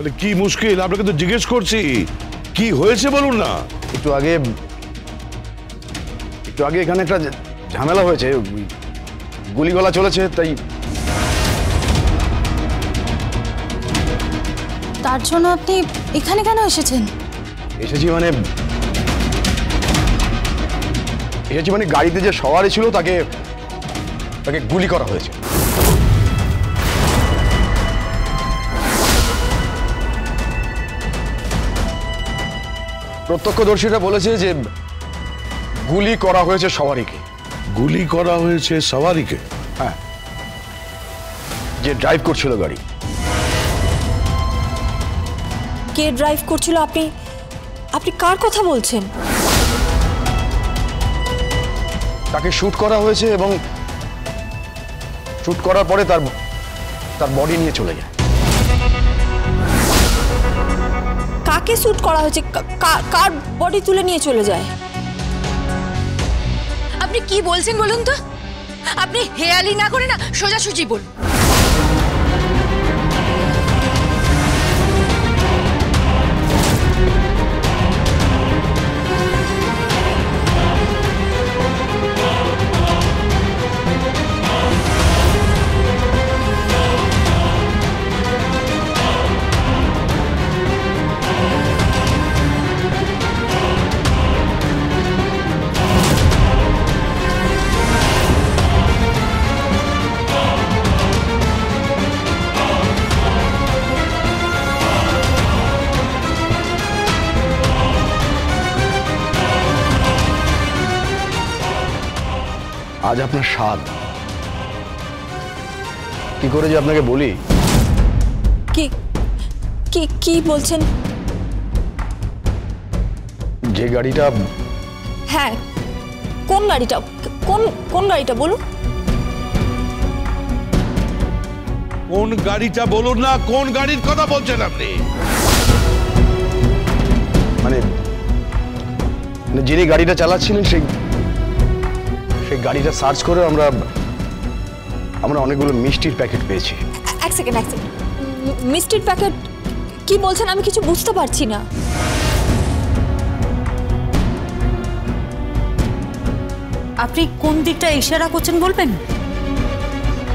তাহলে কি মুশকিল? আপনাকে তো জিজ্ঞেস করছি কি হয়েছে বলুন না। একটু আগে এখানে একটা ঝামেলা হয়েছে, গুলিগোলা চলেছে, তাই। তার জন্য আপনি এখানে কেন এসেছেন? এসেছি মানে গাড়িতে যে সওয়ারি ছিল তাকে গুলি করা হয়েছে। প্রত্যক্ষদর্শীরা বলেছে যে গুলি করা হয়েছে সওয়ারিকে। গুলি করা হয়েছে সওয়ারিকে? হ্যাঁ, যে ড্রাইভ করছিল গাড়ি। কে ড্রাইভ করছিল? আপনি কার কথা বলছেন? তাকে শুট করা হয়েছে এবং শুট করার পরে তার বডি নিয়ে চলে যায়। কাকে শুট করা হয়েছে? কার বডি তুলে নিয়ে চলে যায়? আপনি কি বলছেন বলুন তো? আপনি হেয়ালি না করে না সোজাসুজি বলুন। আজ আপনার স্বাদ কি করে যে আপনাকে বলি। কি বলছেন? যে গাড়িটা। হ্যাঁ, কোন গাড়িটা? কোন গাড়িটা বলুন। কোন গাড়িটা বলুন না। কোন গাড়ির কথা বলছেন আপনি? মানে যিনি গাড়িটা চালাচ্ছিলেন সেই গাড়িটা সার্চ করে আমরা অনেকগুলো মিষ্টির প্যাকেট পেয়েছি। এক সেকেন্ড। মিষ্টির প্যাকেট কি বলছেন? আমি কিছু বুঝতে পারছি না। আপনি কোন দিকটা ইশারা করছেন বলবেন?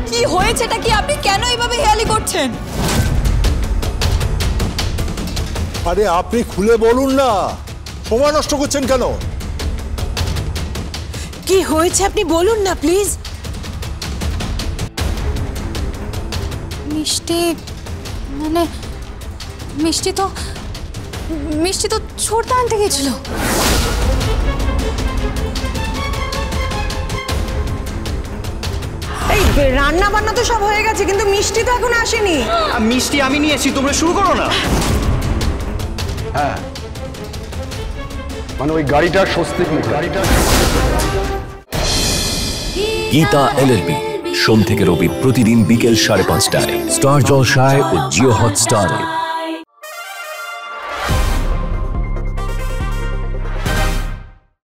কি হয়েছেটা কি? আপনি কেন এইভাবে হেয়ালি করছেন? আরে আপনি খুলে বলুন না, সময় নষ্ট করছেন কেন? কি হয়েছে আপনি বলুন না প্লিজ। মিষ্টি তো ছোটদা আনতে গেছিল। এই রান্না বান্না তো সব হয়ে গেছে, কিন্তু মিষ্টি তো এখন আসেনি। মিষ্টি আমি নিয়ে এসেছি, তোমরা শুরু করো না। হ্যাঁ, মানে ওই গাড়িটার স্বস্তিক গাড়িটা। গীতা এলএলবি সোম থেকে রবি প্রতিদিন বিকেল 5:30টায় স্টার জলসায় ও জিও হটস্টারে।